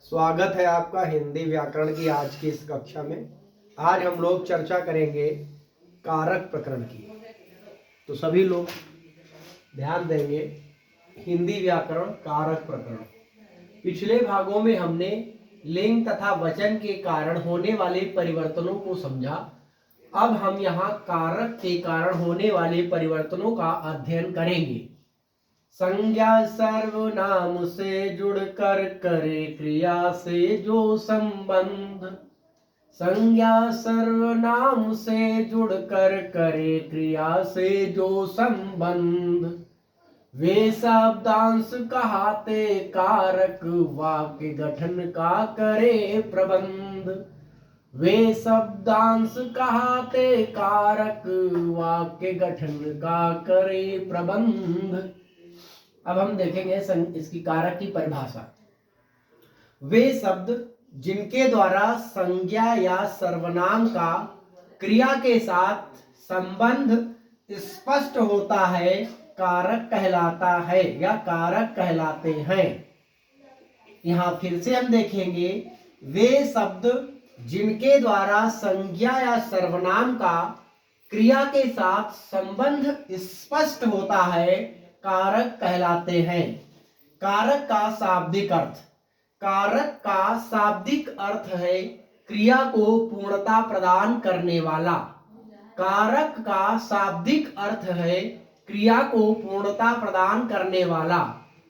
स्वागत है आपका हिंदी व्याकरण की आज की इस कक्षा में। आज हम लोग चर्चा करेंगे कारक प्रकरण की। तो सभी लोग ध्यान देंगे, हिंदी व्याकरण कारक प्रकरण। पिछले भागों में हमने लिंग तथा वचन के कारण होने वाले परिवर्तनों को समझा। अब हम यहाँ कारक के कारण होने वाले परिवर्तनों का अध्ययन करेंगे। संज्ञा सर्वनाम से जुड़कर करे क्रिया से जो संबंध। संज्ञा सर्वनाम से जुड़कर करे क्रिया से जो संबंध। वे शब्दांश कहाते कारक वाक्य गठन का करे प्रबंध। वे शब्दांश कहाते कारक वाक्य गठन का करे प्रबंध। अब हम देखेंगे इसकी कारक की परिभाषा। वे शब्द जिनके द्वारा संज्ञा या सर्वनाम का क्रिया के साथ संबंध स्पष्ट होता है कारक कहलाता है या कारक कहलाते हैं। यहां फिर से हम देखेंगे, वे शब्द जिनके द्वारा संज्ञा या सर्वनाम का क्रिया के साथ संबंध स्पष्ट होता है कारक कहलाते हैं। कारक का शाब्दिक अर्थ। कारक का शाब्दिक अर्थ है क्रिया को पूर्णता प्रदान करने वाला। कारक का शाब्दिक अर्थ है क्रिया को पूर्णता प्रदान करने वाला,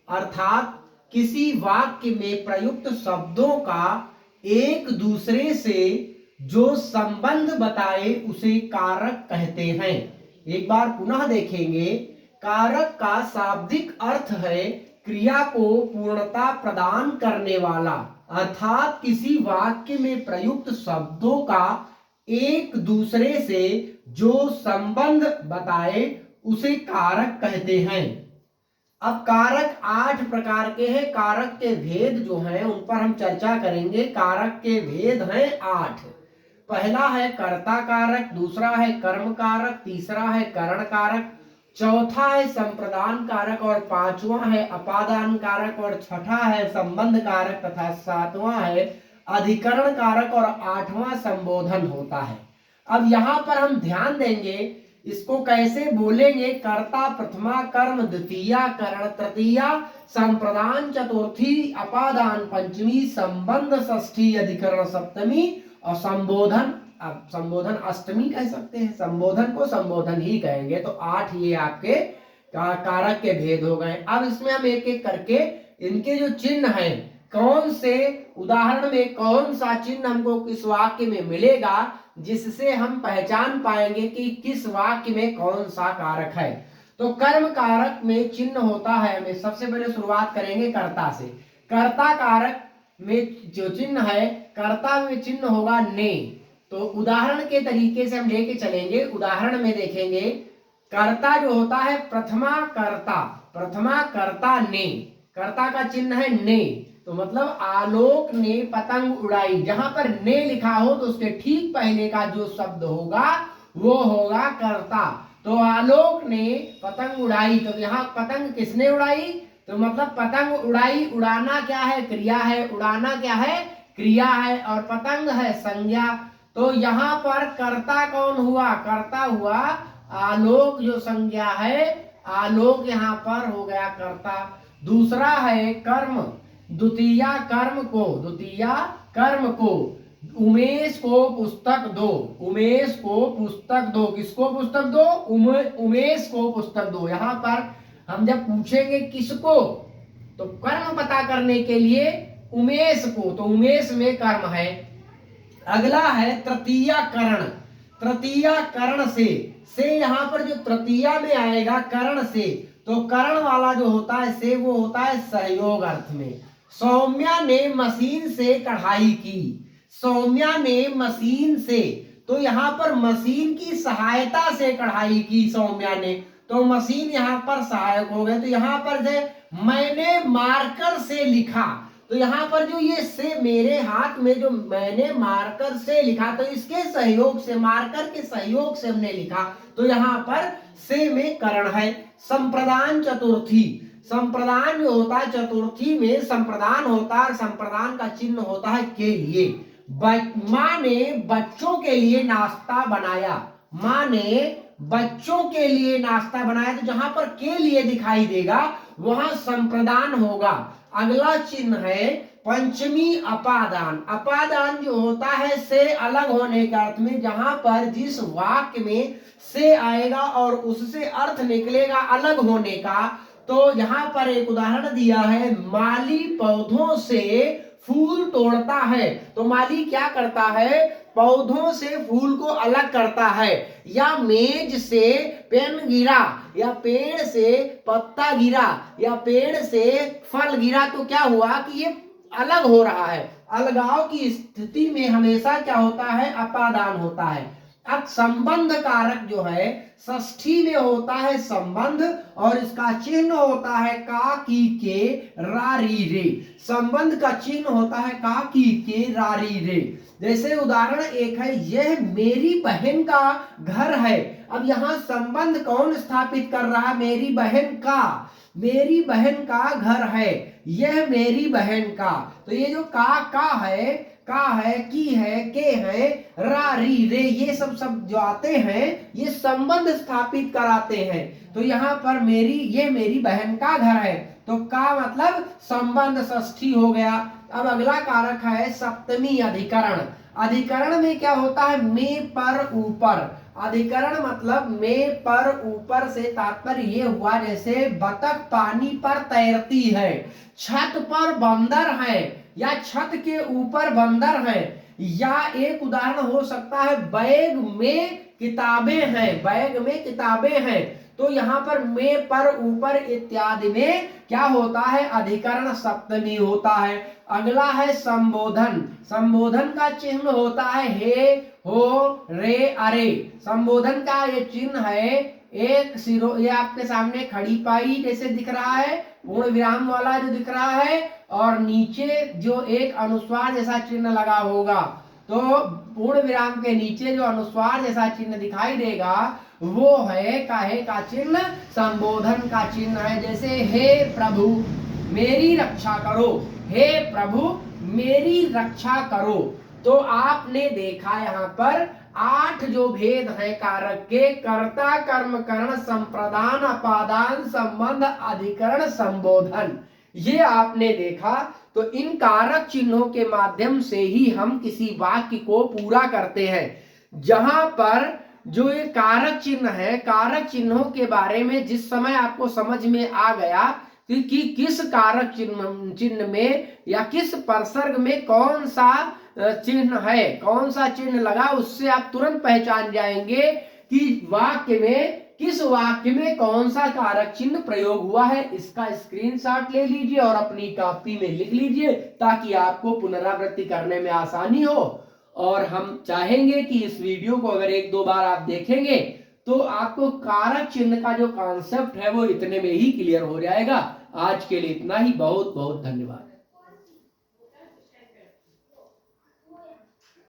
अर्थात किसी वाक्य में प्रयुक्त शब्दों का एक दूसरे से जो संबंध बताए उसे कारक कहते हैं। एक बार पुनः देखेंगे, कारक का शाब्दिक अर्थ है क्रिया को पूर्णता प्रदान करने वाला, अर्थात किसी वाक्य में प्रयुक्त शब्दों का एक दूसरे से जो संबंध बताए उसे कारक कहते हैं। अब कारक 8 प्रकार के हैं। कारक के भेद जो हैं उन पर हम चर्चा करेंगे। कारक के भेद हैं 8। पहला है कर्ता कारक, दूसरा है कर्म कारक, तीसरा है करण कारक, चौथा है संप्रदान कारक और पांचवा है अपादान कारक और छठा है संबंध कारक तथा सातवां है अधिकरण कारक और आठवां संबोधन होता है। अब यहाँ पर हम ध्यान देंगे, इसको कैसे बोलेंगे। कर्ता प्रथमा, कर्म द्वितीया, करण तृतीया, संप्रदान चतुर्थी, अपादान पंचमी, संबंध षष्ठी, अधिकरण सप्तमी और संबोधन, अब संबोधन अष्टमी कह सकते हैं। संबोधन को संबोधन ही कहेंगे। तो 8 ये आपके कारक के भेद हो गए। अब इसमें हम एक एक करके इनके जो चिन्ह हैं, कौन से उदाहरण में कौन सा चिन्ह हमको किस वाक्य में मिलेगा जिससे हम पहचान पाएंगे कि किस वाक्य में कौन सा कारक है। तो कर्म कारक में चिन्ह होता है, हमें सबसे पहले शुरुआत करेंगे कर्ता से। कर्ता कारक में जो चिन्ह है, कर्ता में चिन्ह होगा ने। तो उदाहरण के तरीके से हम लेके चलेंगे। उदाहरण में देखेंगे, कर्ता जो होता है प्रथमा कर्ता, प्रथमा कर्ता ने, कर्ता का चिन्ह है ने। तो मतलब आलोक ने पतंग उड़ाई। जहां पर ने लिखा हो तो उसके ठीक पहले का जो शब्द होगा वो होगा कर्ता। तो आलोक ने पतंग उड़ाई, तो यहाँ पतंग किसने उड़ाई? तो मतलब पतंग उड़ाई, उड़ाना क्या है? क्रिया है। उड़ाना क्या है? क्रिया है। और पतंग है संज्ञा। तो यहाँ पर कर्ता कौन हुआ? कर्ता हुआ आलोक, जो संज्ञा है आलोक यहाँ पर हो गया कर्ता। दूसरा है कर्म, द्वितीया कर्म को, द्वितीया कर्म को, उमेश को पुस्तक दो, उमेश को पुस्तक दो। किसको पुस्तक दो? उमेश को पुस्तक दो। यहाँ पर हम जब पूछेंगे किसको, तो कर्म पता करने के लिए उमेश को, तो उमेश में कर्म है। अगला है तृतीया करण, तृतीया करण से यहाँ पर जो तृतीया में आएगा करण से, तो करण वाला जो होता है से वो होता है सहयोग अर्थ में। सौम्या ने मशीन से कढ़ाई की, सौम्या ने मशीन से, तो यहाँ पर मशीन की सहायता से कढ़ाई की सौम्या ने, तो मशीन यहाँ पर सहायक हो गए। तो यहाँ पर से मैंने मार्कर से लिखा, तो यहाँ पर जो ये से मेरे हाथ में जो मैंने मार्कर से लिखा, तो इसके सहयोग से, मार्कर के सहयोग से हमने लिखा, तो यहाँ पर से में करण है। संप्रदान चतुर्थी, संप्रदान जो होता है चतुर्थी में संप्रदान होता है, संप्रदान का चिन्ह होता है के लिए। माँ ने बच्चों के लिए नाश्ता बनाया, माँ ने बच्चों के लिए नाश्ता बनाया, तो जहां पर के लिए दिखाई देगा वहां संप्रदान होगा। अगला चिन्ह है पंचमी अपादान। अपादान जो होता है से अलग होने के अर्थ में, जहां पर जिस वाक्य में से आएगा और उससे अर्थ निकलेगा अलग होने का। तो यहाँ पर एक उदाहरण दिया है, माली पौधों से फूल तोड़ता है। तो माली क्या करता है, पौधों से फूल को अलग करता है। या मेज से पेन गिरा, या पेड़ से पत्ता गिरा, या पेड़ से फल गिरा, तो क्या हुआ कि ये अलग हो रहा है। अलगाव की स्थिति में हमेशा क्या होता है, अपादान होता है। अब संबंध कारक जो है षष्ठी में होता है संबंध, और इसका चिन्ह होता है का की के रा री रे। संबंध का चिन्ह होता है का की के रा री रे। जैसे उदाहरण एक है, यह मेरी बहन का घर है। अब यहाँ संबंध कौन स्थापित कर रहा है, मेरी बहन का, मेरी बहन का घर है, यह मेरी बहन का। तो ये जो का है, की है, के है, रा री रे, ये सब जो आते हैं ये संबंध स्थापित कराते हैं। तो यहाँ पर ये मेरी बहन का घर है, तो का मतलब संबंध षष्ठी हो गया। अब अगला कारक है सप्तमी अधिकरण। अधिकरण में क्या होता है, में पर ऊपर। अधिकरण मतलब में पर ऊपर से तात्पर्य ये हुआ, जैसे बतख पानी पर तैरती है, छत पर बंदर है, या छत के ऊपर बंदर है। या एक उदाहरण हो सकता है, बैग में किताबें हैं, बैग में किताबें हैं। तो यहाँ पर में पर ऊपर इत्यादि में क्या होता है, अधिकरण सप्तमी होता है। अगला है संबोधन। संबोधन का चिन्ह होता है हे, हो, रे, अरे। संबोधन का ये चिन्ह है एक सिरो, ये आपके सामने खड़ी पाई जैसे दिख रहा है, पूर्ण विराम वाला जो दिख रहा है, और नीचे जो एक अनुस्वार जैसा चिन्ह लगा होगा। तो पूर्ण विराम के नीचे जो अनुस्वार जैसा चिन्ह दिखाई देगा वो है काहे का चिन्ह, संबोधन का चिन्ह है। जैसे हे प्रभु मेरी रक्षा करो, हे प्रभु मेरी रक्षा करो। तो आपने देखा यहाँ पर 8 जो भेद हैं कारक के, कर्ता, कर्म, करण, संप्रदान, अपादान, संबंध, अधिकरण, संबोधन, ये आपने देखा। तो इन कारक चिन्हों के माध्यम से ही हम किसी वाक्य को पूरा करते हैं। जहां पर जो ये कारक चिन्ह है, कारक चिन्हों के बारे में जिस समय आपको समझ में आ गया कि किस कारक चिन्ह में या किस प्रसर्ग में कौन सा चिन्ह है, कौन सा चिन्ह लगा, उससे आप तुरंत पहचान जाएंगे कि वाक्य में, किस वाक्य में कौन सा कारक चिन्ह प्रयोग हुआ है। इसका स्क्रीनशॉट ले लीजिए और अपनी कॉपी में लिख लीजिए, ताकि आपको पुनरावृत्ति करने में आसानी हो। और हम चाहेंगे कि इस वीडियो को अगर 1-2 बार आप देखेंगे तो आपको कारक चिन्ह का जो कॉन्सेप्ट है वो इतने में ही क्लियर हो जाएगा। आज के लिए इतना ही, बहुत बहुत धन्यवाद।